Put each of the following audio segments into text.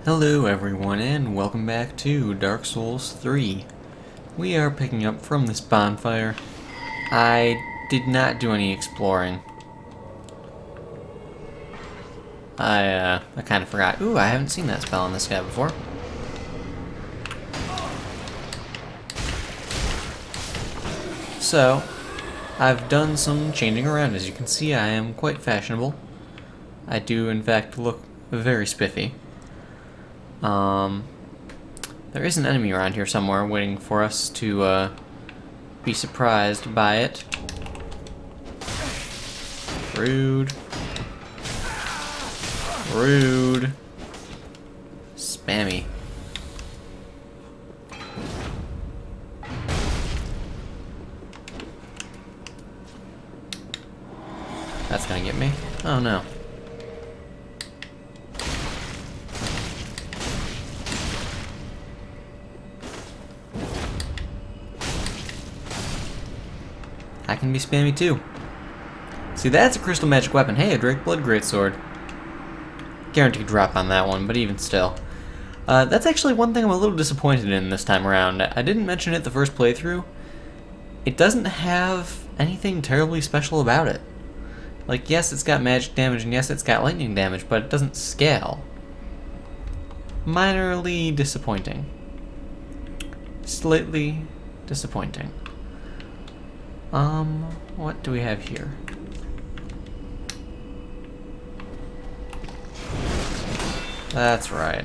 Hello everyone and welcome back to Dark Souls 3. We are picking up from this bonfire. I did not do any exploring. I kind of forgot. Ooh, I haven't seen that spell on this guy before. So, I've done some changing around. As you can see, I am quite fashionable. I do in fact look very spiffy. There is an enemy around here somewhere waiting for us to, be surprised by it. Rude. Rude. Spammy. That's gonna get me. Oh no. I can be spammy too. See, that's a crystal magic weapon. Hey, a Drake Blood greatsword. Guaranteed drop on that one, but even still. That's actually one thing I'm a little disappointed in this time around. I didn't mention it the first playthrough. It doesn't have anything terribly special about it. Like, yes, it's got magic damage, and yes, it's got lightning damage, but it doesn't scale. Minorly disappointing. Slightly disappointing. What do we have here? That's right.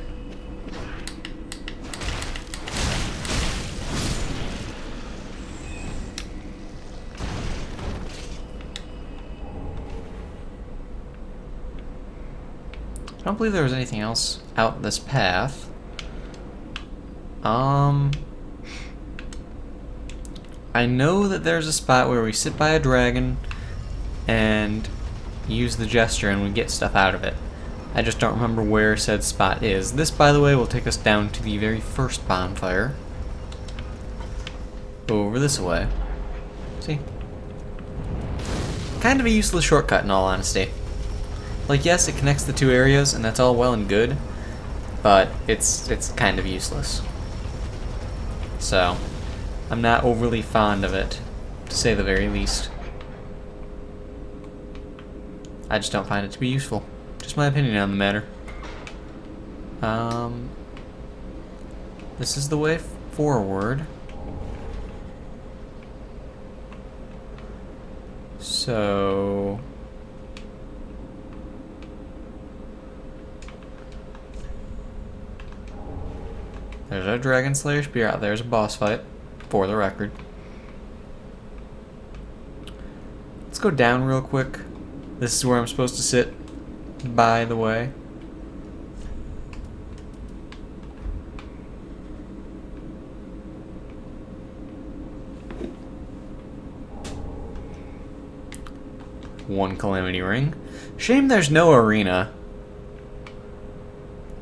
I don't believe there was anything else out this path. I know that there's a spot where we sit by a dragon and use the gesture and we get stuff out of it. I just don't remember where said spot is. This, by the way, will take us down to the very first bonfire. Over this way. See? Kind of a useless shortcut in all honesty. Like, yes, it connects the two areas and that's all well and good, but it's kind of useless. So, I'm not overly fond of it, to say the very least. I just don't find it to be useful. Just my opinion on the matter. This is the way forward. So... there's our Dragon Slayer spear out. There's a boss fight, for the record. Let's go down real quick. This is where I'm supposed to sit, by the way. One Calamity Ring. Shame there's no arena.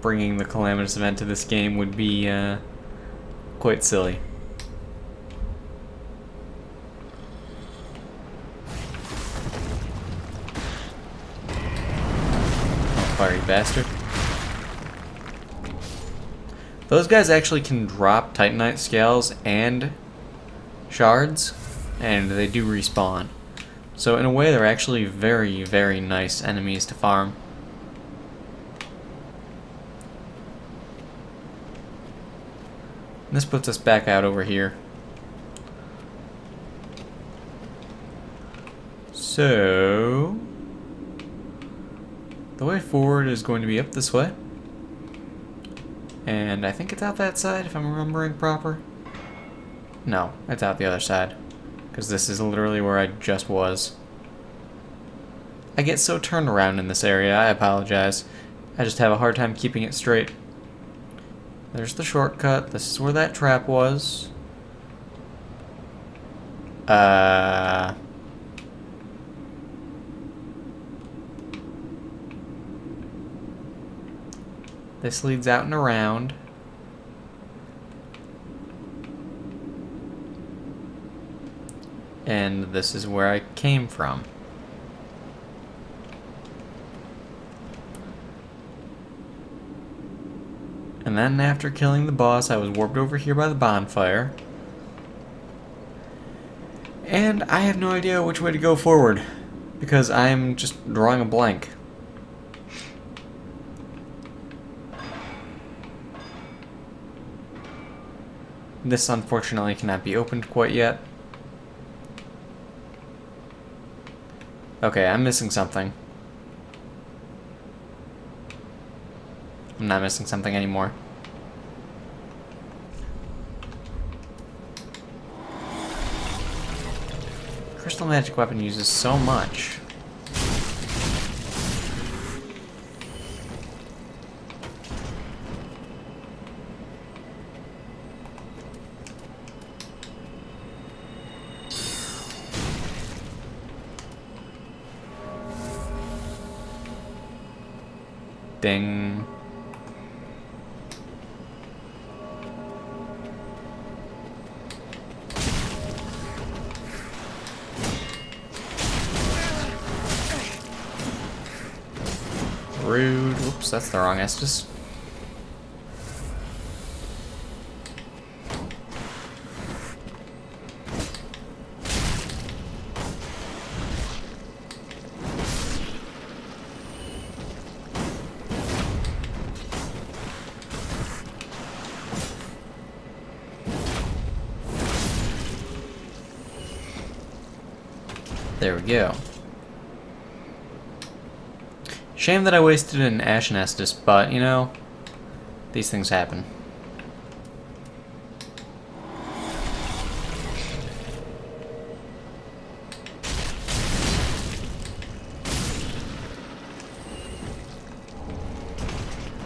Bringing the Calamitous event to this game would be quite silly. Oh, fiery bastard. Those guys actually can drop Titanite scales and shards, and they do respawn. So in a way, they're actually very, very nice enemies to farm. This puts us back out over here. So, the way forward is going to be up this way. And I think it's out that side, if I'm remembering proper. No, it's out the other side. Because this is literally where I just was. I get so turned around in this area, I apologize. I just have a hard time keeping it straight. There's the shortcut. This is where that trap was. This leads out and around. And this is where I came from. And then after killing the boss, I was warped over here by the bonfire. And I have no idea which way to go forward, because I'm just drawing a blank. This unfortunately cannot be opened quite yet. Okay, I'm missing something. I'm not missing something anymore. Crystal magic weapon uses so much. Ding. Rude. Whoops, that's the wrong Estus. There we go. Shame that I wasted an Ash Estus, but, you know, these things happen.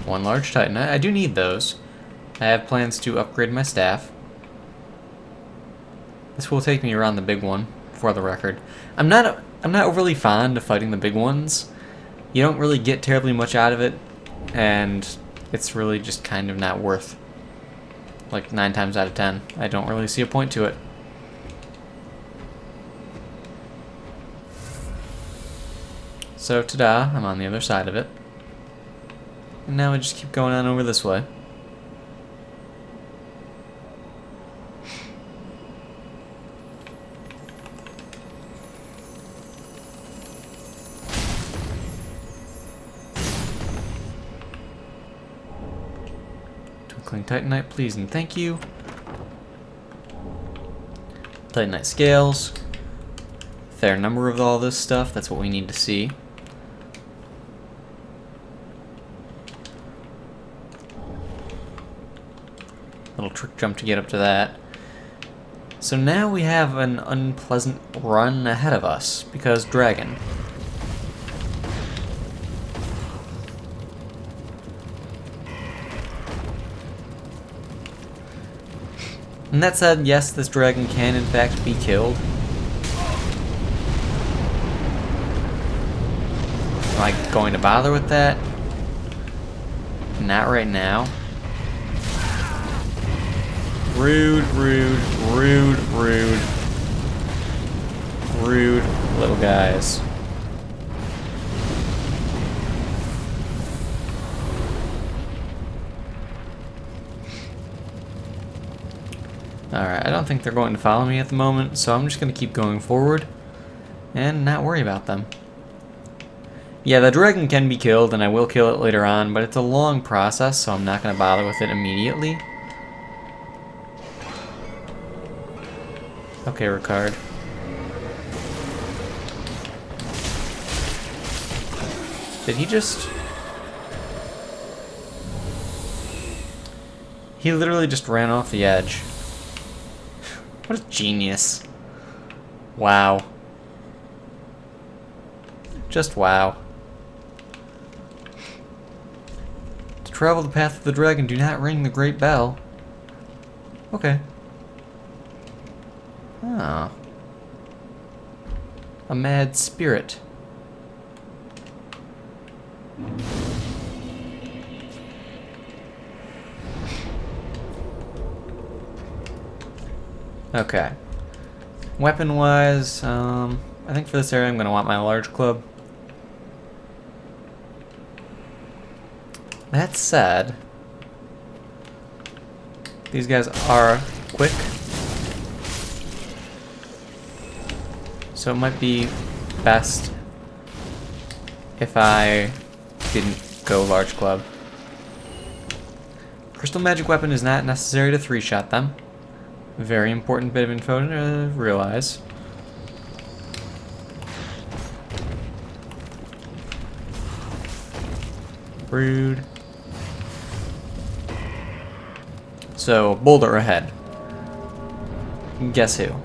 One large titan. I do need those. I have plans to upgrade my staff. This will take me around the big one, for the record. I'm not overly fond of fighting the big ones. You don't really get terribly much out of it, and it's really just kind of not worth, like 9 times out of 10. I don't really see a point to it. So, ta-da, I'm on the other side of it. And now we just keep going on over this way. Twinkling Titanite, please and thank you. Titanite scales. Fair number of all this stuff, that's what we need to see. Little trick jump to get up to that. So now we have an unpleasant run ahead of us, because dragon. And that said, yes, this dragon can in fact be killed. Am I going to bother with that? Not right now. Rude, rude, rude, rude. Rude little guys. Alright, I don't think they're going to follow me at the moment, so I'm just going to keep going forward and not worry about them. Yeah, the dragon can be killed, and I will kill it later on, but it's a long process, so I'm not going to bother with it immediately. Okay, Ricard. Did he just... He literally just ran off the edge. What a genius. Wow. Just wow. To travel the path of the dragon, do not ring the great bell. Okay. Ah. A mad spirit. Okay. Weapon-wise, I think for this area I'm going to want my large club. That said, These guys are quick. So it might be best if I didn't go large club. Crystal magic weapon is not necessary to 3-shot them. Very important bit of info to realize. Rude. So, boulder ahead. Guess who?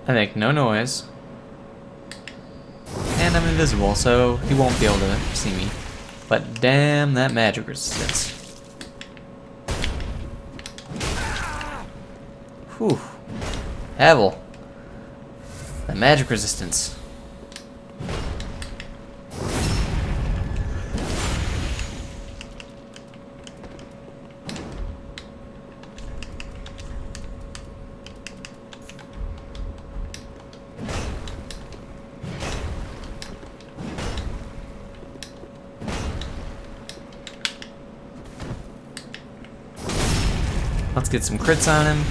I make no noise. And I'm invisible, so he won't be able to see me. But damn that magic resistance. Whew. Havel. The magic resistance. Let's get some crits on him.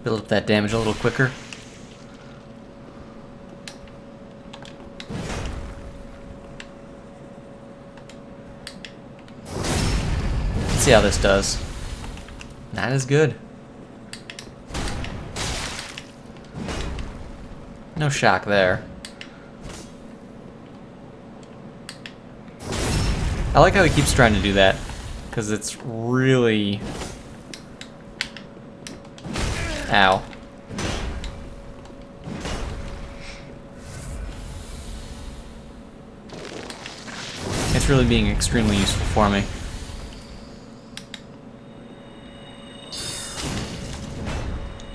Build up that damage a little quicker. Let's see how this does. Not as good. No shock there. I like how he keeps trying to do that, because it's really... Ow. It's really being extremely useful for me.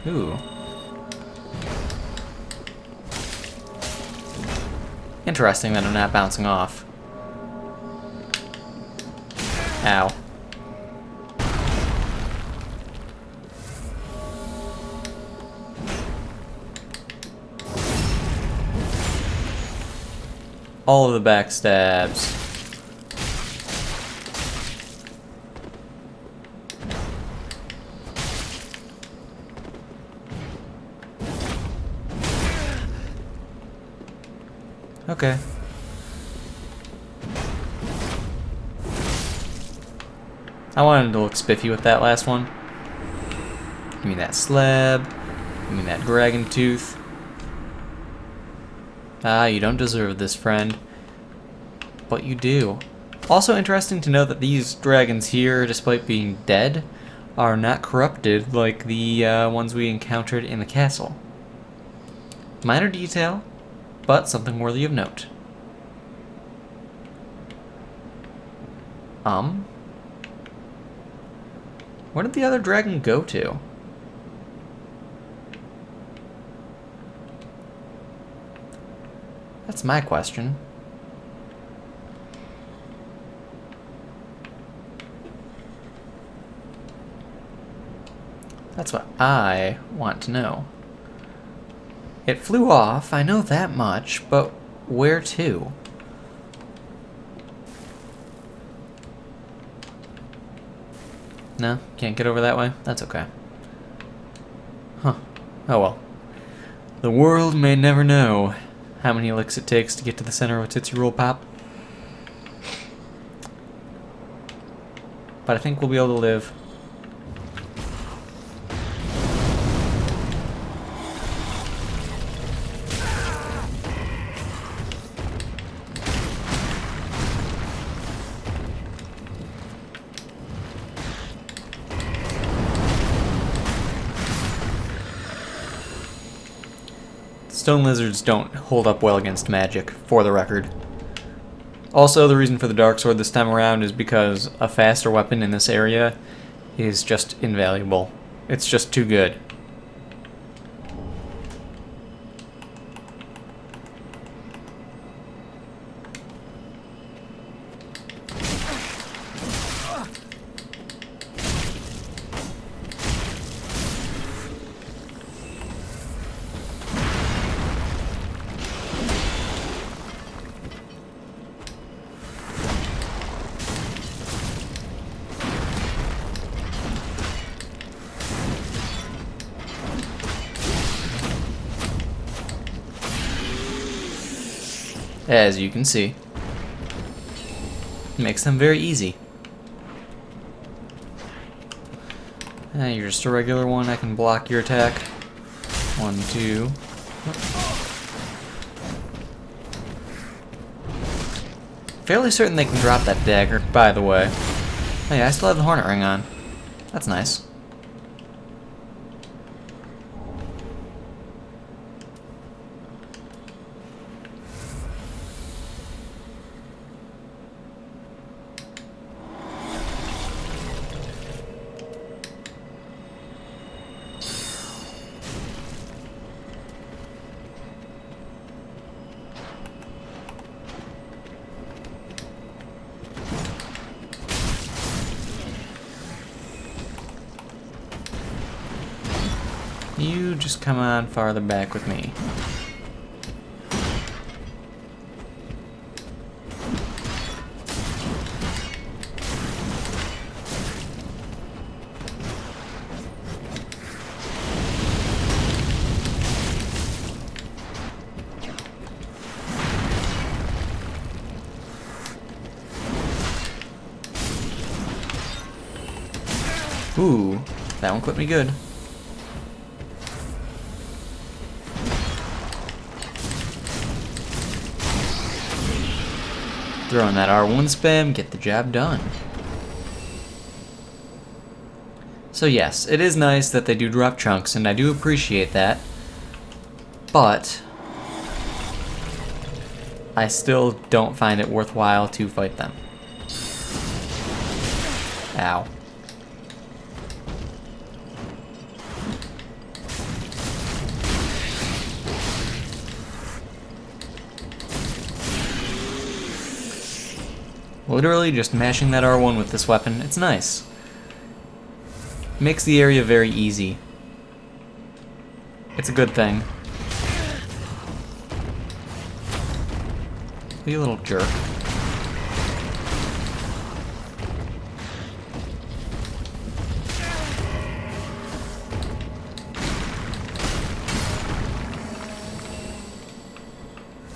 Ooh. Interesting that I'm not bouncing off. Ow. All of the backstabs. Okay. I wanted to look spiffy with that last one. Give me that slab. Give me that dragon tooth. Ah, you don't deserve this, friend. But you do. Also interesting to know that these dragons here, despite being dead, are not corrupted like the ones we encountered in the castle. Minor detail, but something worthy of note. Where did the other dragon go to? That's my question. That's what I want to know. It flew off, I know that much, but where to? No? Can't get over that way? That's okay. Huh. Oh well. The world may never know how many licks it takes to get to the center of a Tootsie Roll Pop. But I think we'll be able to live. Stone lizards don't hold up well against magic, for the record. Also, the reason for the dark sword this time around is because a faster weapon in this area is just invaluable. It's just too good. as you can see. Makes them very easy. You're just a regular one. I can block your attack. 1, 2. Fairly certain they can drop that dagger, by the way. Oh yeah, I still have the Hornet Ring on. That's nice. You just come on farther back with me. Ooh, that one clipped me good. Throwing that R1 spam, get the job done. So yes, it is nice that they do drop chunks, and I do appreciate that. But I still don't find it worthwhile to fight them. Ow. Literally just mashing that R1 with this weapon, it's nice. Makes the area very easy. It's a good thing. Be a little jerk.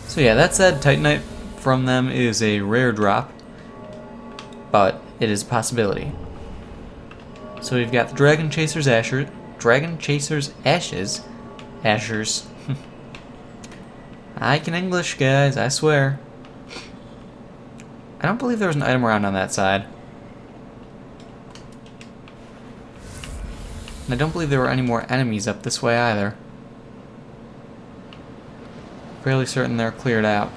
So yeah, that said, Titanite from them is a rare drop, but it is a possibility. So we've got the Dragon Chaser's Ashes. Ashers. I can English, guys, I swear. I don't believe there was an item around on that side. And I don't believe there were any more enemies up this way either. Fairly certain they're cleared out.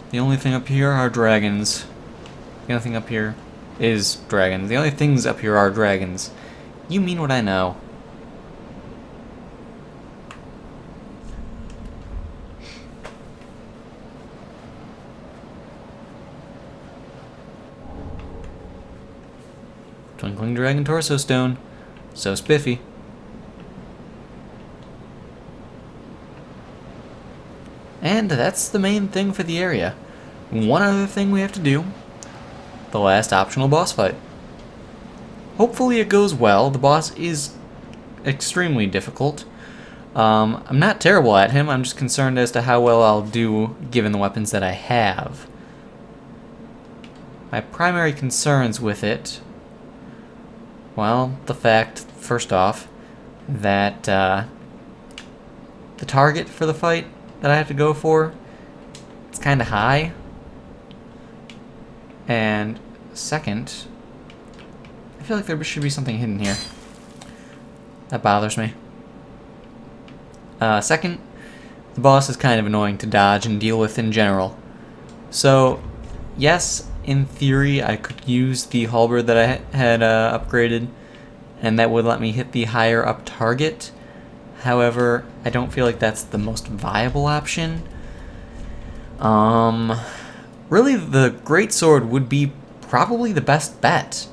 The only thing up here are dragons. The only thing up here is dragons. The only things up here are dragons. You mean what I know. Twinkling Dragon Torso Stone. So spiffy. And that's the main thing for the area. One other thing we have to do. The last optional boss fight. Hopefully it goes well. The boss is extremely difficult. I'm not terrible at him. I'm just concerned as to how well I'll do given the weapons that I have. My primary concerns with it, well, the fact, first off, that the target for the fight that I have to go for, it's kind of high. And second, I feel like there should be something hidden here. That bothers me. Second, the boss is kind of annoying to dodge and deal with in general. So, yes, in theory, I could use the halberd that I had upgraded, and that would let me hit the higher up target. However, I don't feel like that's the most viable option. Really, the greatsword would be probably the best bet.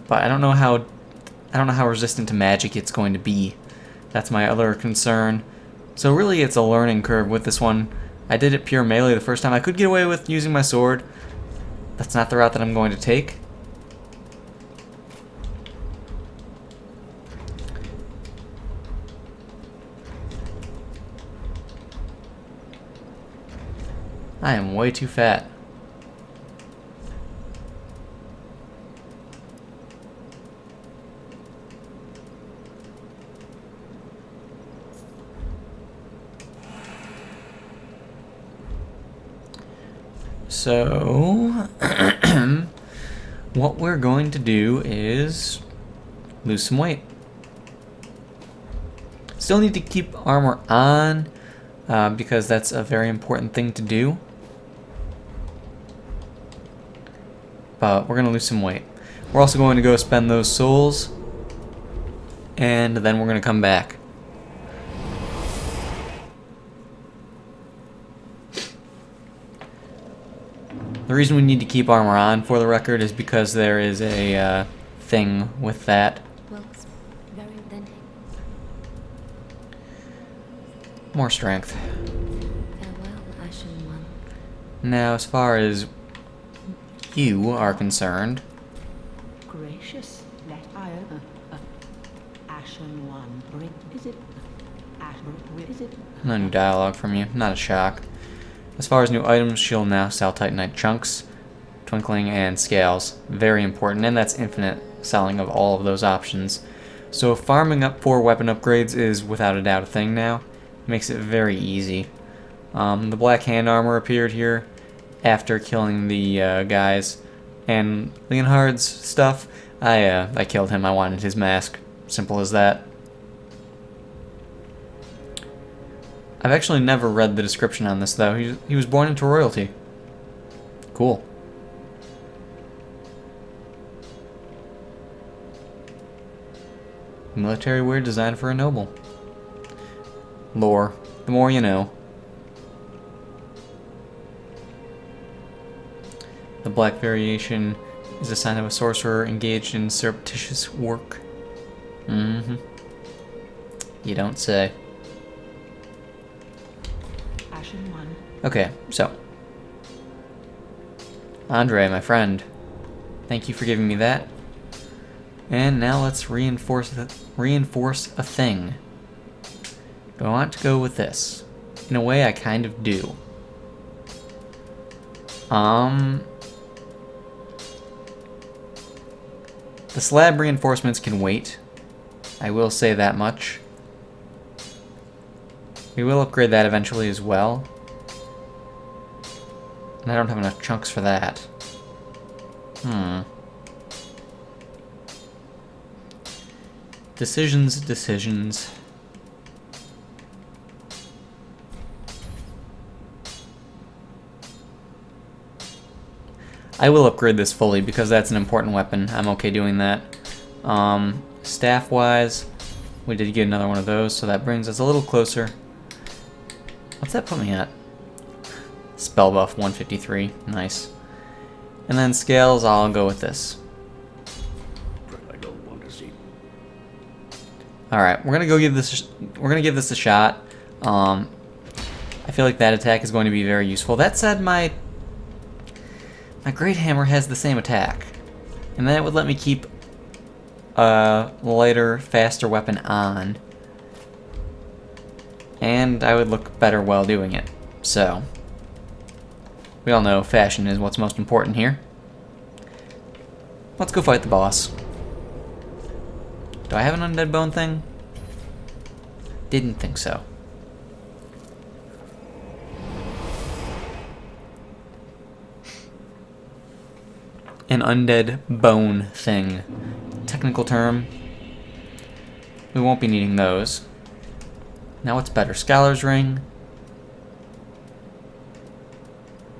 But I don't know how resistant to magic it's going to be. That's my other concern. So really, it's a learning curve with this one. I did it pure melee the first time. I could get away with using my sword. That's not the route that I'm going to take. I am way too fat. So, what we're going to do is lose some weight. Still need to keep armor on, because that's a very important thing to do. But we're going to lose some weight. We're also going to go spend those souls, and then we're going to come back. The reason we need to keep armor on, for the record, is because there is a thing with that. More strength. Farewell, Ashen One. Now, as far as you are concerned, Gracious, let I Ashen One bring is it? Is it? no new dialogue from you. Not a shock. As far as new items, she'll now sell Titanite chunks, Twinkling, and Scales. Very important, and that's infinite selling of all of those options. So farming up for weapon upgrades is without a doubt a thing now. Makes it very easy. The black hand armor appeared here after killing the guys, and Leonhard's stuff, I killed him. I wanted his mask. Simple as that. I've actually never read the description on this, though. He was born into royalty. Cool. Military wear designed for a noble. Lore. The more you know. The black variation is a sign of a sorcerer engaged in surreptitious work. Mm-hmm. You don't say. Ashen One. Okay, so. Andre, my friend. Thank you for giving me that. And now let's reinforce a thing. Do I want to go with this? In a way, I kind of do. The slab reinforcements can wait. I will say that much. We will upgrade that eventually as well. And I don't have enough chunks for that. Decisions. I will upgrade this fully because that's an important weapon. I'm okay doing that. Staff-wise, we did get another one of those, so that brings us a little closer. What's that put me at? Spell buff 153. Nice. And then scales, I'll go with this. I don't want to see. All right, we're gonna give this a shot. I feel like that attack is going to be very useful. That said, my Great Hammer has the same attack, and that would let me keep a lighter, faster weapon on, and I would look better while doing it. So, we all know fashion is what's most important here. Let's go fight the boss. Do I have an undead bone thing? Didn't think so. An undead bone thing. Technical term. We won't be needing those. Now what's better? Scholar's Ring?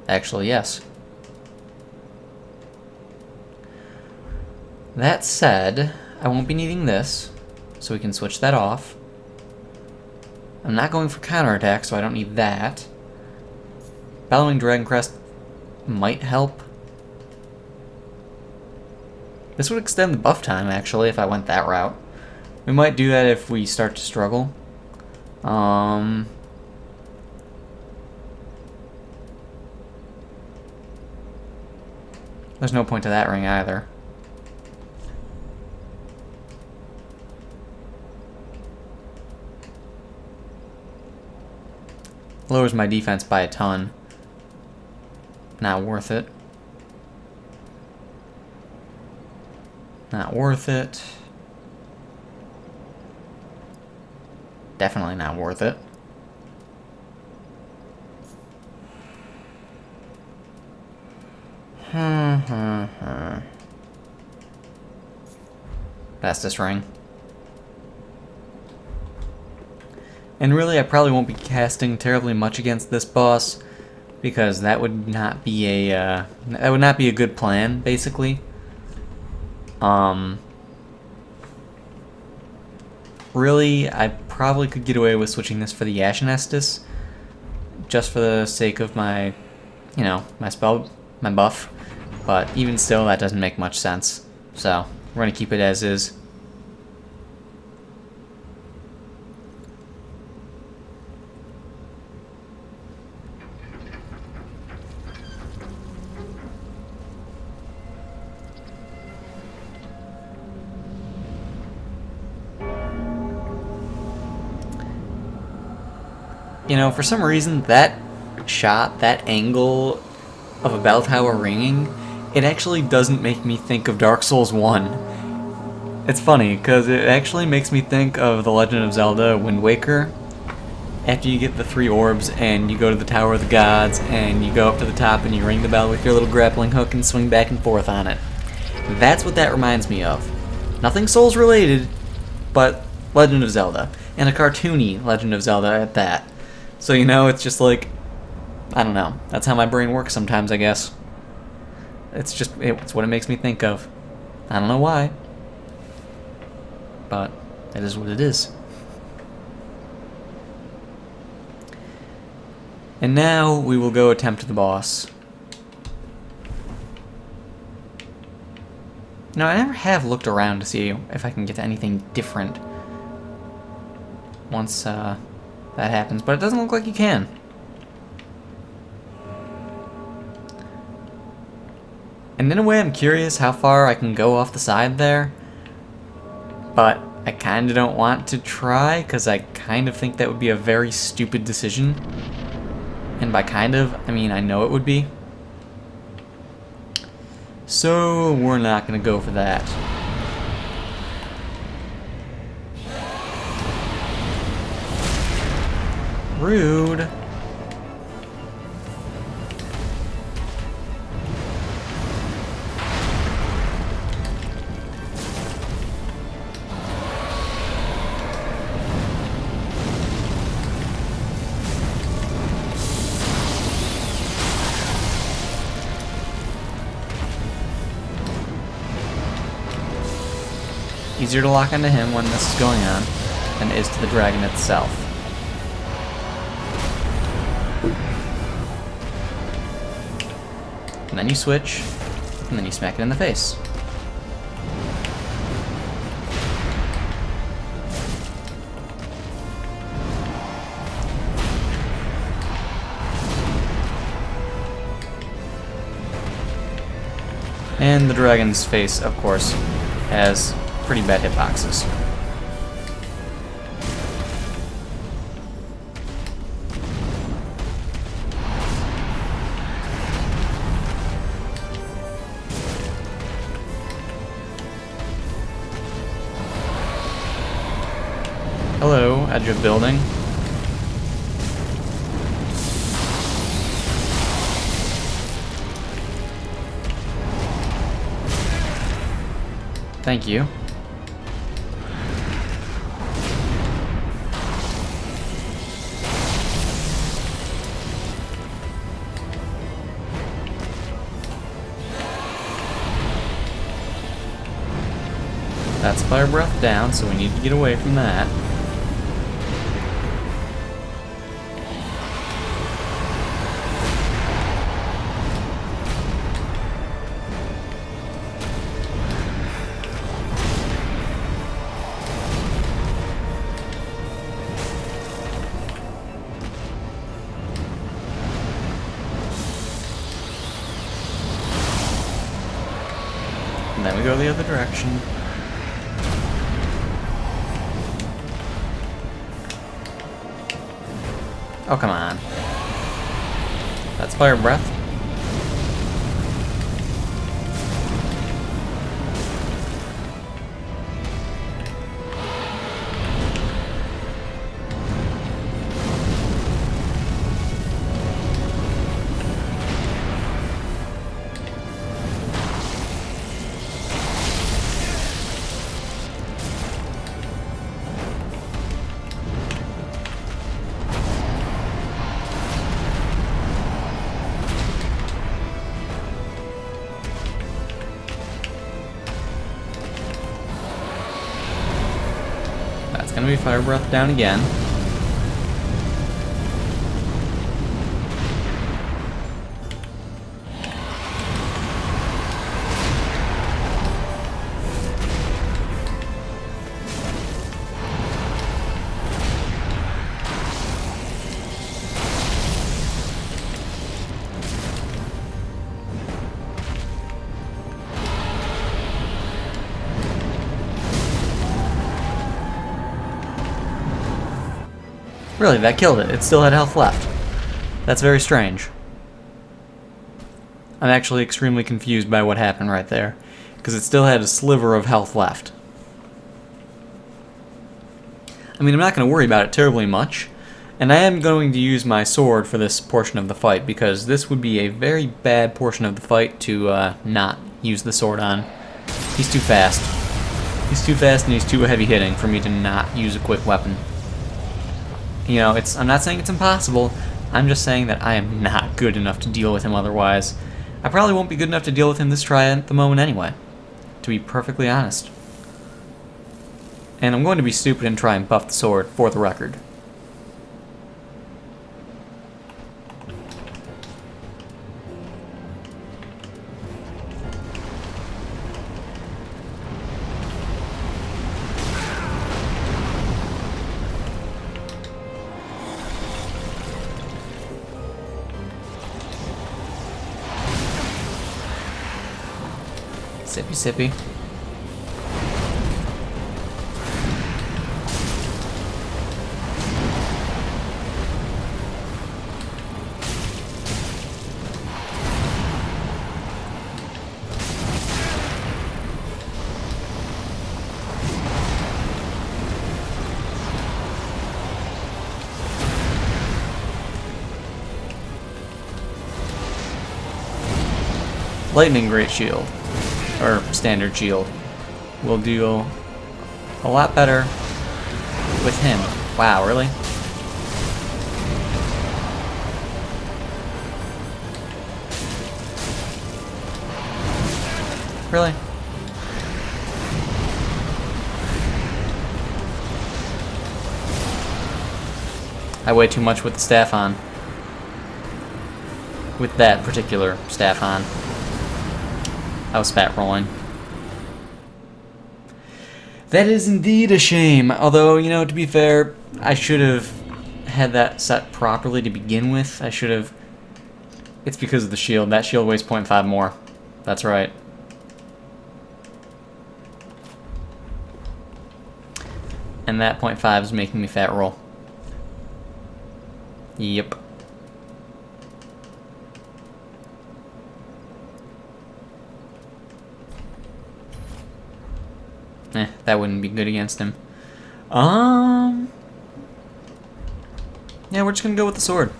Actually, yes. That said, I won't be needing this, so we can switch that off. I'm not going for counterattack, so I don't need that. Bellowing Dragon Crest might help. This would extend the buff time, actually, if I went that route. We might do that if we start to struggle. There's no point to that ring either. Lowers my defense by a ton. Not worth it. Not worth it. Definitely not worth it. Estus ring. And really, I probably won't be casting terribly much against this boss, because that would not be a good plan, basically. Really, I probably could get away with switching this for the Ash Estus, just for the sake of my, my spell, my buff. But even still, that doesn't make much sense. So we're gonna keep it as is. For some reason, that shot, that angle of a bell tower ringing, it actually doesn't make me think of Dark Souls 1. It's funny, because it actually makes me think of The Legend of Zelda Wind Waker. After you get the 3 orbs, and you go to the Tower of the Gods, and you go up to the top, and you ring the bell with your little grappling hook and swing back and forth on it. That's what that reminds me of. Nothing Souls related, but Legend of Zelda. And a cartoony Legend of Zelda at that. So, it's just like, I don't know. That's how my brain works sometimes, I guess. It's what it makes me think of. I don't know why. But it is what it is. And now we will go attempt the boss. I never have looked around to see if I can get to anything different once that happens, but it doesn't look like you can. And in a way, I'm curious how far I can go off the side there, but I kind of don't want to try, because I kind of think that would be a very stupid decision. And by kind of, I mean I know it would be. So we're not going to go for that. Rude. Easier to lock onto him when this is going on than it is to the dragon itself. And then you switch, and then you smack it in the face. And the dragon's face, of course, has pretty bad hitboxes. Hello, edge of building. Thank you. That's fire breath down, so we need to get away from that. And then we go the other direction. Oh, come on. That's fire breath. gonna be Fire Breath down again. Really, that killed it. It still had health left. That's very strange. I'm actually extremely confused by what happened right there, because it still had a sliver of health left. I mean, I'm not going to worry about it terribly much, and I am going to use my sword for this portion of the fight, because this would be a very bad portion of the fight to not use the sword on. He's too fast. He's too fast and he's too heavy hitting for me to not use a quick weapon. You know, I'm not saying it's impossible, I'm just saying that I am not good enough to deal with him otherwise. I probably won't be good enough to deal with him this try at the moment anyway, to be perfectly honest. And I'm going to be stupid and try and buff the sword, for the record. Sippy sippy. Lightning Great Shield, or Standard Shield, will do a lot better with him. Wow, really? Really? I weigh too much with the staff on. With that particular staff on. I was spat rolling. That is indeed a shame. Although, you know, to be fair, I should have had that set properly to begin with. I should have... It's because of the shield. That shield weighs 0.5 more. That's right. And that 0.5 is making me fat roll. Yep. That wouldn't be good against him. Yeah, we're just gonna go with the sword.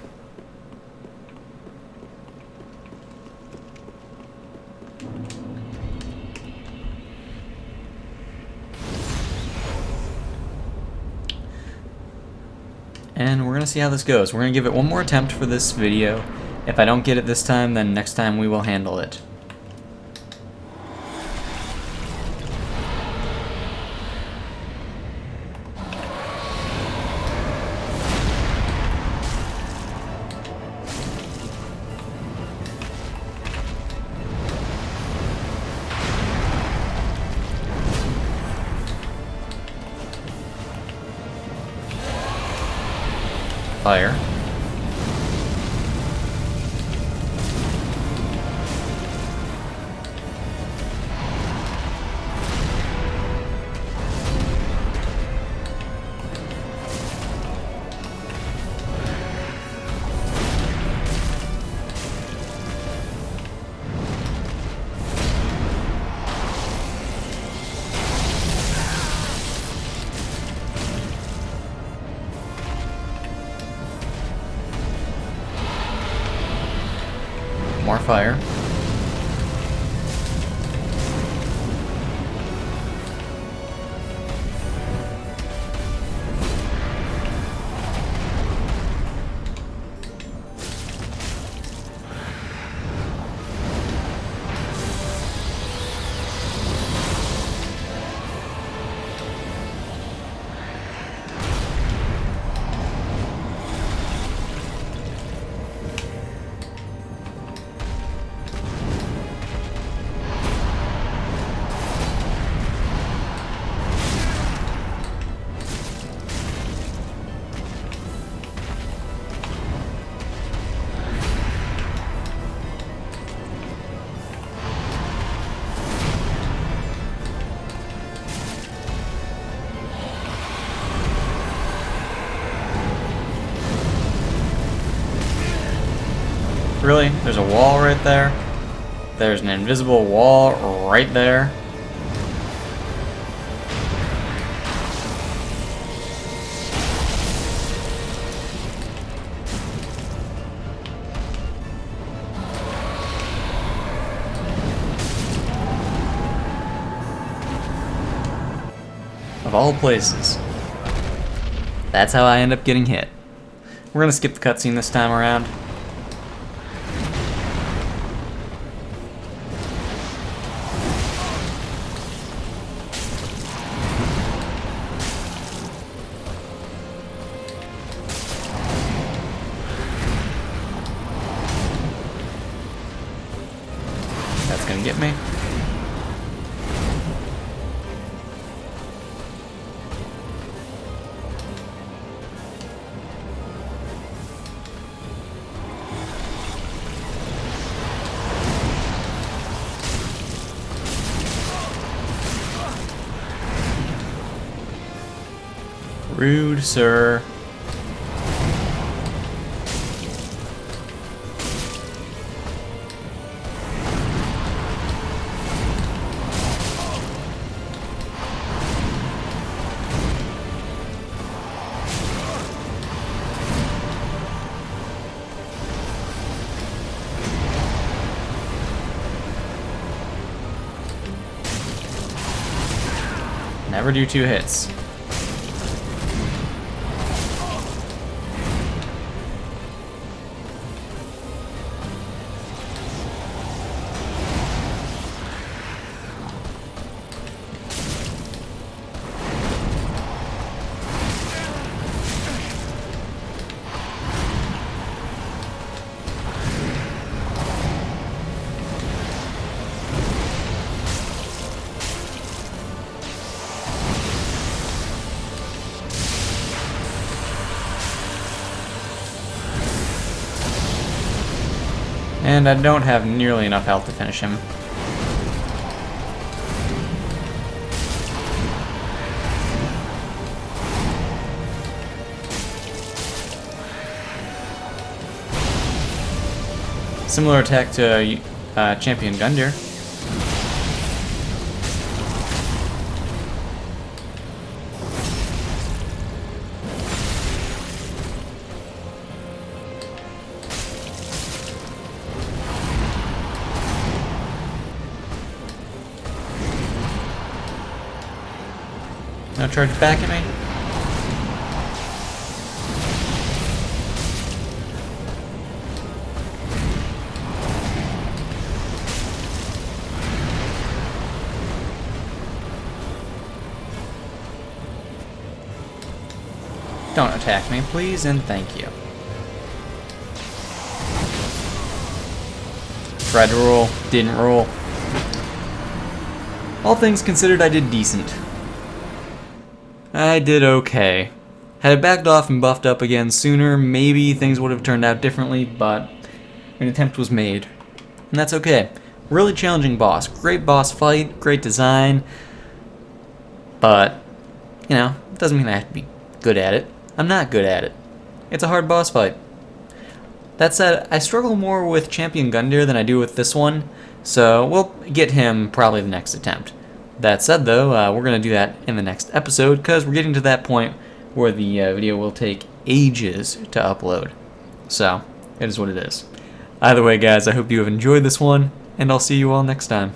And we're gonna see how this goes. We're gonna give it one more attempt for this video. If I don't get it this time, then next time we will handle it. Fire. More fire. Really? There's a wall right there? There's an invisible wall right there? Of all places. That's how I end up getting hit. We're gonna skip the cutscene this time around. That's gonna get me. Rude, sir. Never do 2 hits. And I don't have nearly enough health to finish him. Similar attack to Champion Gundyr. No charge back at me. Don't attack me, please, and thank you. Tried to roll, didn't roll. All things considered, I did decent. I did okay. Had it backed off and buffed up again sooner, maybe things would have turned out differently, but an attempt was made. And that's okay. Really challenging boss. Great boss fight, great design. But, you know, it doesn't mean I have to be good at it. I'm not good at it. It's a hard boss fight. That said, I struggle more with Champion Gundyr than I do with this one, so we'll get him probably the next attempt. That said, though, we're going to do that in the next episode, because we're getting to that point where the video will take ages to upload. So, it is what it is. Either way, guys, I hope you have enjoyed this one, and I'll see you all next time.